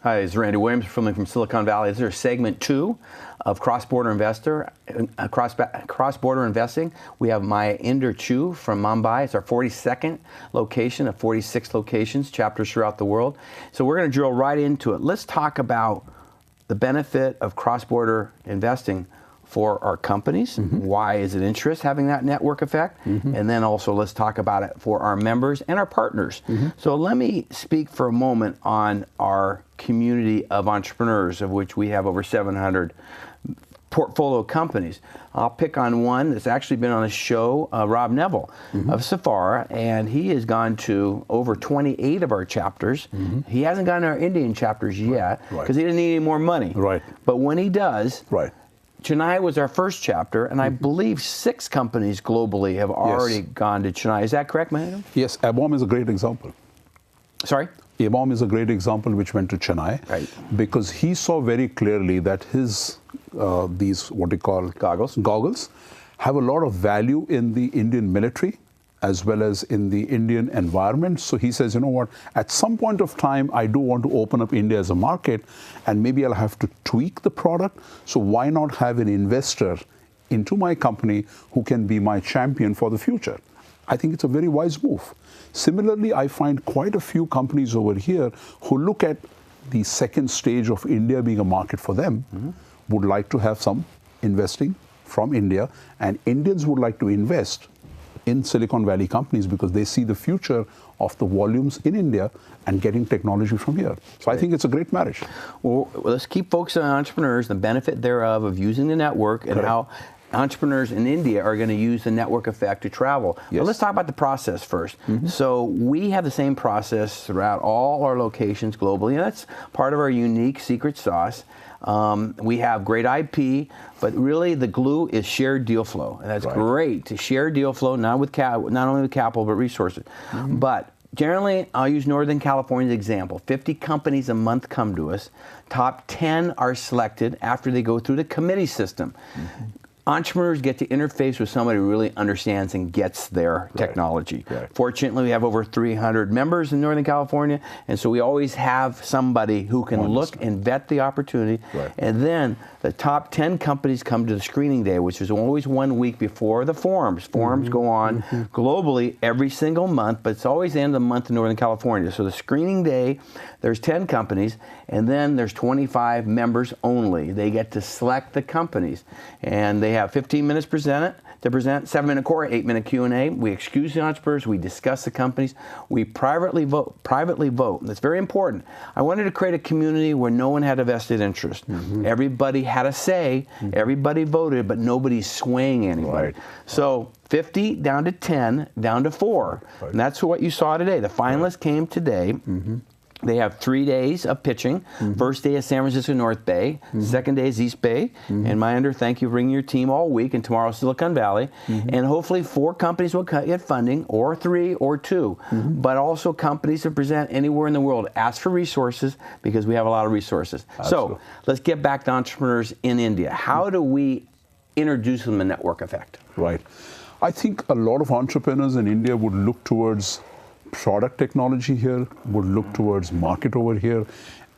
Hi, it's Randy Williams, filming from Silicon Valley. This is segment 2 of cross-border investing. We have Mahinder Chugh from Mumbai. It's our 42nd location of 46 locations, chapters throughout the world. So we're going to drill right into it. Let's talk about the benefit of cross-border investing for our companies. Why is it interest having that network effect? And then also let's talk about it for our members and our partners. So let me speak for a moment on our community of entrepreneurs, of which we have over 700 portfolio companies. I'll pick on one that's actually been on a show, Rob Neville of Safara, and he has gone to over 28 of our chapters. He hasn't gone to our Indian chapters yet because he didn't need any more money. But when he does, Chennai was our first chapter, and I believe 6 companies globally have already gone to Chennai. Is that correct, Mahinder? Yes, Abom is a great example. Sorry? Abom is a great example which went to Chennai because he saw very clearly that his, these what they call goggles have a lot of value in the Indian military as well as in the Indian environment. So he says, you know what, at some point of time, I do want to open up India as a market, and maybe I'll have to tweak the product. So why not have an investor into my company who can be my champion for the future? I think it's a very wise move. Similarly, I find quite a few companies over here who look at the second stage of India being a market for them, would like to have some investing from India, and Indians would like to invest in Silicon Valley companies because they see the future of the volumes in India and getting technology from here. So I think it's a great marriage. Well, let's keep focusing on entrepreneurs, the benefit thereof of using the network, and how entrepreneurs in India are going to use the network effect to travel. But let's talk about the process first. So we have the same process throughout all our locations globally, and that's part of our unique secret sauce. We have great IP, but really the glue is shared deal flow, and that's great to share deal flow, not only with capital but resources. But generally, I'll use Northern California as an example. 50 companies a month come to us. Top 10 are selected after they go through the committee system. Entrepreneurs get to interface with somebody who really understands and gets their technology. Fortunately, we have over 300 members in Northern California, and so we always have somebody who can look and vet the opportunity. And then the top 10 companies come to the screening day, which is always 1 week before the forums. Forums go on globally every single month, but it's always the end of the month in Northern California. So the screening day, there's 10 companies, and then there's 25 members only. They get to select the companies, and they have 15 minutes to present, 7-minute core, 8-minute Q&A. We excuse the entrepreneurs, we discuss the companies, we privately vote. That's very important. I wanted to create a community where no one had a vested interest. Everybody had a say, everybody voted, but nobody's swaying anybody. So 50 down to 10, down to 4. And that's what you saw today. The finalists came today. They have 3 days of pitching. First day is San Francisco North Bay. Second day is East Bay. And Mahinder, thank you for bringing your team all week. And tomorrow, Silicon Valley. And hopefully 4 companies will get funding, or 3 or 2. But also companies that present anywhere in the world. Ask for resources because we have a lot of resources. So let's get back to entrepreneurs in India. How do we introduce them to network effect? I think a lot of entrepreneurs in India would look towards product technology here, would look towards market over here,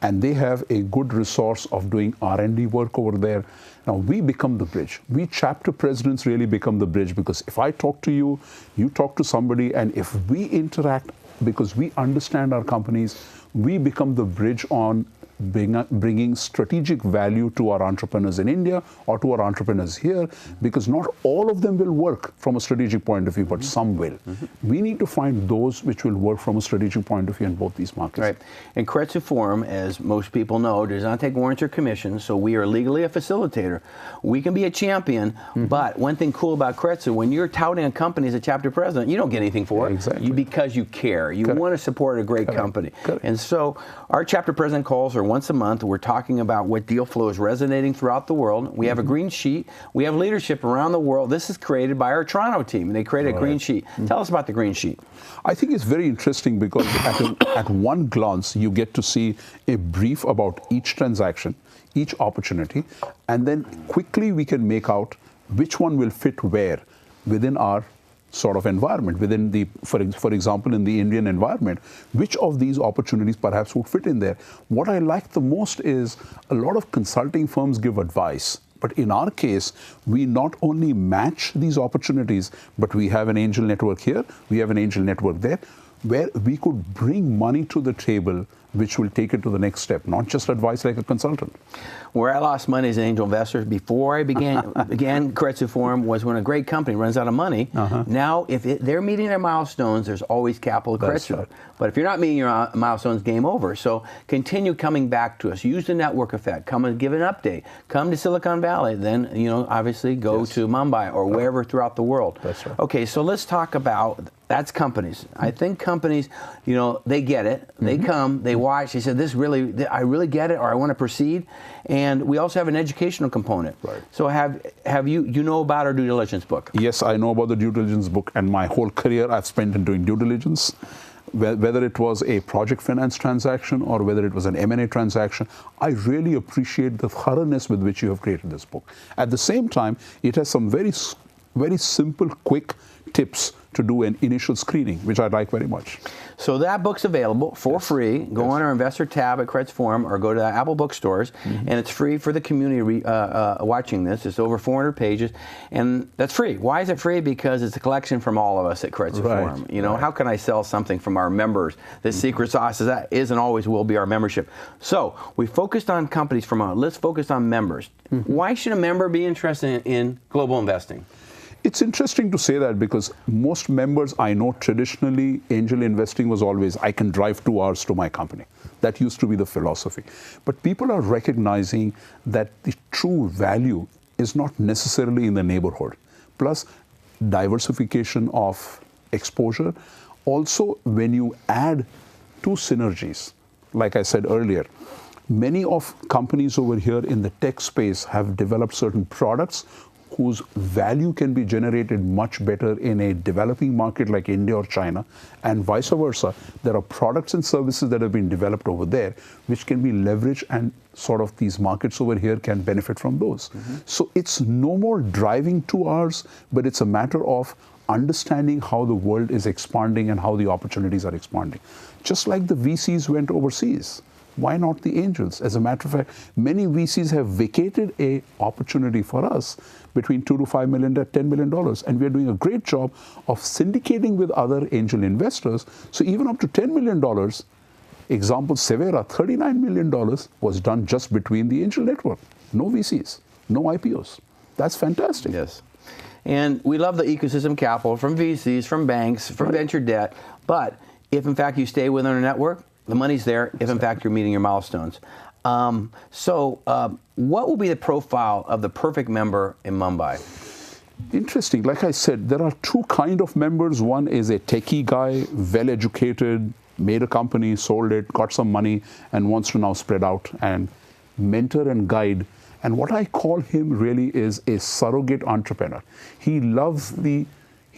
and they have a good resource of doing R&D work over there. Now we become the bridge. We chapter presidents really become the bridge, because if I talk to you, you talk to somebody, and if we interact because we understand our companies, we become the bridge on bringing strategic value to our entrepreneurs in India or to our entrepreneurs here, because not all of them will work from a strategic point of view, but some will. We need to find those which will work from a strategic point of view in both these markets. And Keiretsu Forum, as most people know, does not take warrants or commissions, so we are legally a facilitator. We can be a champion, but one thing cool about Keiretsu, when you're touting a company as a chapter president, you don't get anything for it because you care. You want to support a great company. And so our chapter president calls are once a month. We're talking about what deal flow is resonating throughout the world. We have a green sheet. We have leadership around the world. This is created by our Toronto team, and they created a green sheet. Tell us about the green sheet. I think it's very interesting because at one glance, you get to see a brief about each transaction, each opportunity, and then quickly we can make out which one will fit where within our sort of environment within the, for example, in the Indian environment, which of these opportunities perhaps would fit in there. What I like the most is a lot of consulting firms give advice. But in our case, we not only match these opportunities, but we have an angel network here, we have an angel network there, where we could bring money to the table which will take it to the next step, not just advice like a consultant. Where I lost money as an angel investor before I began Keiretsu Forum was when a great company runs out of money. Now, if they're meeting their milestones, there's always capital at Keiretsu. Right. But if you're not meeting your milestones, game over. So continue coming back to us. Use the network effect. Come and give an update. Come to Silicon Valley. Then, you know, obviously go to Mumbai or wherever throughout the world. That's right. Okay, so let's talk about, that's companies. I think companies, you know, they get it. They come, they watch, they said, this really, I really get it, or I want to proceed. And we also have an educational component. Right. So have you know about our due diligence book? Yes, I know about the due diligence book, and my whole career I've spent in doing due diligence. Whether it was a project finance transaction or whether it was an M&A transaction, I really appreciate the thoroughness with which you have created this book. At the same time, it has some very simple, quick tips to do an initial screening, which I like very much. So that book's available for free. Go on our investor tab at Keiretsu Forum or go to Apple bookstores, and it's free for the community watching this. It's over 400 pages, and that's free. Why is it free? Because it's a collection from all of us at Keiretsu Forum. You know, how can I sell something from our members? The secret sauce is and always will be our membership. So we focused on companies let's focus on members. Why should a member be interested in global investing? It's interesting to say that because most members I know traditionally angel investing was always, I can drive 2 hours to my company. That used to be the philosophy. But people are recognizing that the true value is not necessarily in the neighborhood. Plus diversification of exposure. Also, when you add 2 synergies, like I said earlier, many of companies over here in the tech space have developed certain products whose value can be generated much better in a developing market like India or China, and vice versa. There are products and services that have been developed over there which can be leveraged, and sort of these markets over here can benefit from those. So it's no more driving 2 hours, but it's a matter of understanding how the world is expanding and how the opportunities are expanding. Just like the VCs went overseas. Why not the angels? As a matter of fact, many VCs have vacated an opportunity for us between $2 to $5 million to $10 million. And we are doing a great job of syndicating with other angel investors. So even up to $10 million, example, Severa, $39 million was done just between the angel network. No VCs, no IPOs. That's fantastic. Yes. And we love the ecosystem capital from VCs, from banks, from venture debt. But if in fact you stay within our network, the money's there if, in fact, you're meeting your milestones. What will be the profile of the perfect member in Mumbai? Interesting. Like I said, there are 2 kinds of members. One is a techie guy, well-educated, made a company, sold it, got some money, and wants to now spread out and mentor and guide. And what I call him really is a surrogate entrepreneur. He loves the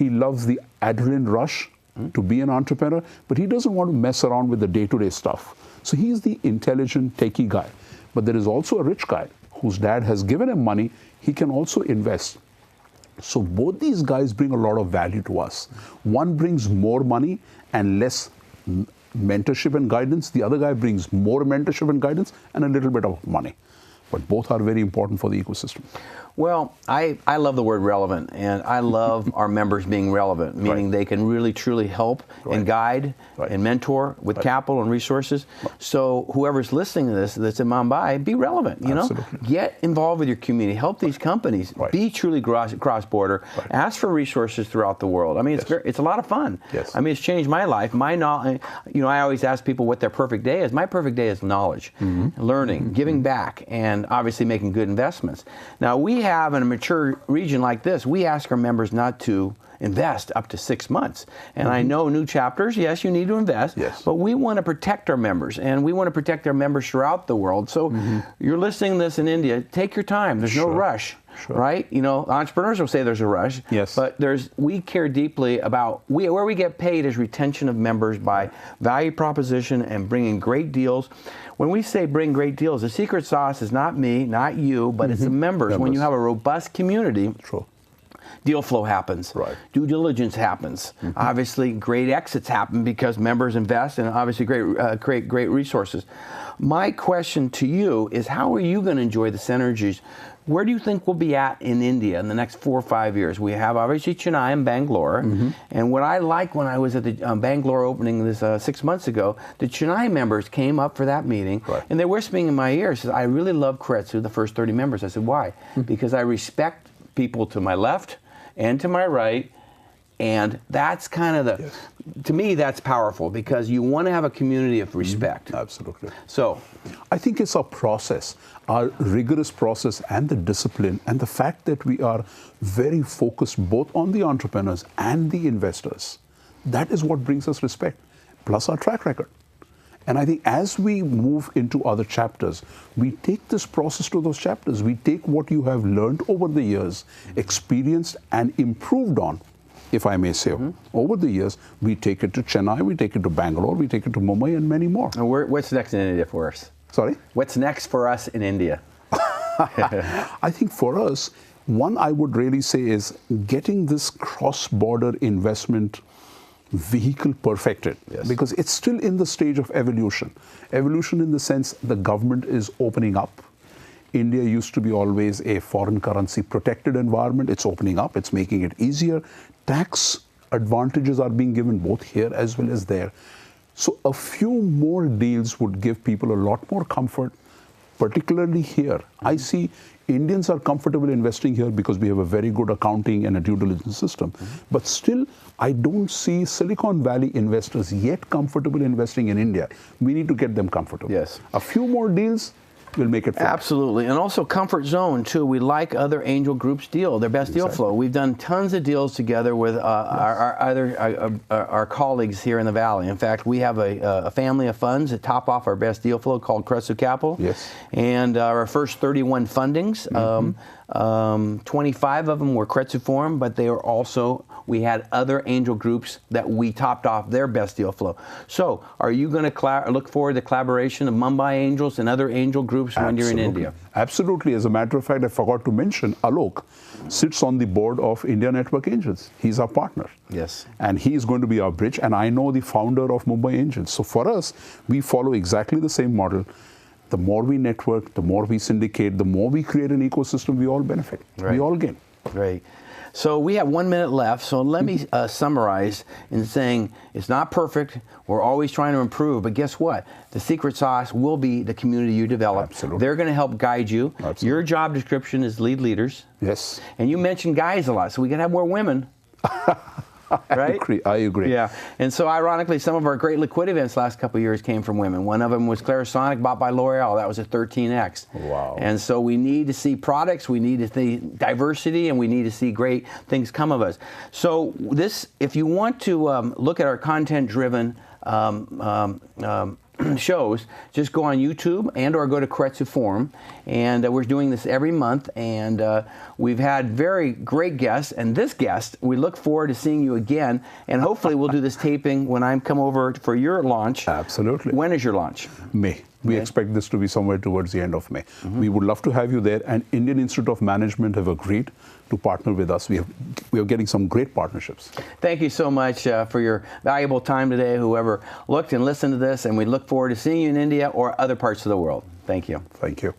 adrenaline rush to be an entrepreneur, but he doesn't want to mess around with the day-to-day stuff. So he's the intelligent, techie guy. But there is also a rich guy whose dad has given him money. He can also invest. So both these guys bring a lot of value to us. One brings more money and less mentorship and guidance. The other guy brings more mentorship and guidance and a little bit of money. But both are very important for the ecosystem. Well, I love the word relevant, and I love our members being relevant, meaning they can really, truly help and guide and mentor with capital and resources. So whoever's listening to this that's in Mumbai, be relevant, you know? Get involved with your community, help these companies, be truly cross-border, ask for resources throughout the world. I mean, it's a lot of fun. I mean, it's changed my life. My knowledge, you know, I always ask people what their perfect day is. My perfect day is knowledge, learning, giving back, and obviously making good investments. Now, we have in a mature region like this, we ask our members not to invest up to 6 months. And I know new chapters, yes, you need to invest, but we want to protect our members, and we want to protect our members throughout the world. So you're listening to this in India, take your time. There's no rush, right? You know, entrepreneurs will say there's a rush, but we care deeply about, where we get paid is retention of members by value proposition and bringing great deals. When we say bring great deals, the secret sauce is not me, not you, but it's the members. When you have a robust community, deal flow happens. Right. Due diligence happens. Obviously, great exits happen because members invest, and obviously create great resources. My question to you is, how are you going to enjoy the synergies? Where do you think we'll be at in India in the next 4 or 5 years? We have obviously Chennai and Bangalore. And what I liked when I was at the Bangalore opening this 6 months ago, the Chennai members came up for that meeting, and they're whispering in my ear, says, I really love Keiretsu, the first 30 members. I said, why? Because I respect people to my left and to my right. And that's kind of the, to me, that's powerful, because you want to have a community of respect. Absolutely. So I think it's our process, our rigorous process, and the discipline, and the fact that we are very focused both on the entrepreneurs and the investors. That is what brings us respect, plus our track record. And I think as we move into other chapters, we take this process to those chapters. We take what you have learned over the years, experienced and improved on, if I may say, over the years. We take it to Chennai, we take it to Bangalore, we take it to Mumbai, and many more. And what's next in India for us? Sorry? What's next for us in India? I think for us, one I would really say is getting this cross-border investment vehicle perfected, because it's still in the stage of evolution. Evolution in the sense the government is opening up. India used to be always a foreign currency protected environment. It's opening up, it's making it easier. Tax advantages are being given both here as well as there. So a few more deals would give people a lot more comfort, particularly here. I see Indians are comfortable investing here because we have a very good accounting and a due diligence system. But still, I don't see Silicon Valley investors yet comfortable investing in India. We need to get them comfortable. Yes. A few more deals will make it fun. Absolutely. And also comfort zone, too. We like other angel groups deal, their best deal flow. We've done tons of deals together with our colleagues here in the Valley. In fact, we have a family of funds that top off our best deal flow called Keiretsu Capital. Yes. And our first 31 fundings, 25 of them were Keiretsu formed, but they were also, we had other angel groups that we topped off their best deal flow. So are you going to look forward to collaboration of Mumbai Angels and other angel groups when you're in India? Absolutely. As a matter of fact, I forgot to mention, Alok sits on the board of India Network Angels. He's our partner. Yes. And he is going to be our bridge. And I know the founder of Mumbai Angels. So for us, we follow exactly the same model. The more we network, the more we syndicate, the more we create an ecosystem, we all benefit. We all gain. Great. So we have 1 minute left, so let me summarize in saying it's not perfect, we're always trying to improve, but guess what? The secret sauce will be the community you develop. Absolutely. They're going to help guide you. Absolutely. Your job description is lead leaders. Yes. And you mentioned guys a lot, so we can have more women. Right? I agree. Yeah. And so ironically, some of our great liquidity events last couple of years came from women. One of them was Clarisonic, bought by L'Oreal. That was a 13X. Wow. And so we need to see products, we need to see diversity, and we need to see great things come of us. So this, if you want to look at our content-driven shows, just go on YouTube and or go to Keiretsu Forum, and we're doing this every month, and we've had very great guests, and this guest, we look forward to seeing you again, and hopefully we'll do this taping when I come over for your launch. Absolutely. When is your launch? May. We expect this to be somewhere towards the end of May. We would love to have you there, and Indian Institute of Management have agreed to partner with us. We are getting some great partnerships. Thank you so much for your valuable time today, whoever looked and listened to this, and we look forward to seeing you in India or other parts of the world. Thank you. Thank you.